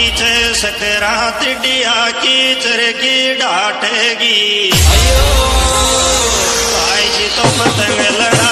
पीछे सकरात डिया कीचड़ की डांटेगी। आई जी तो पतंग लड़ा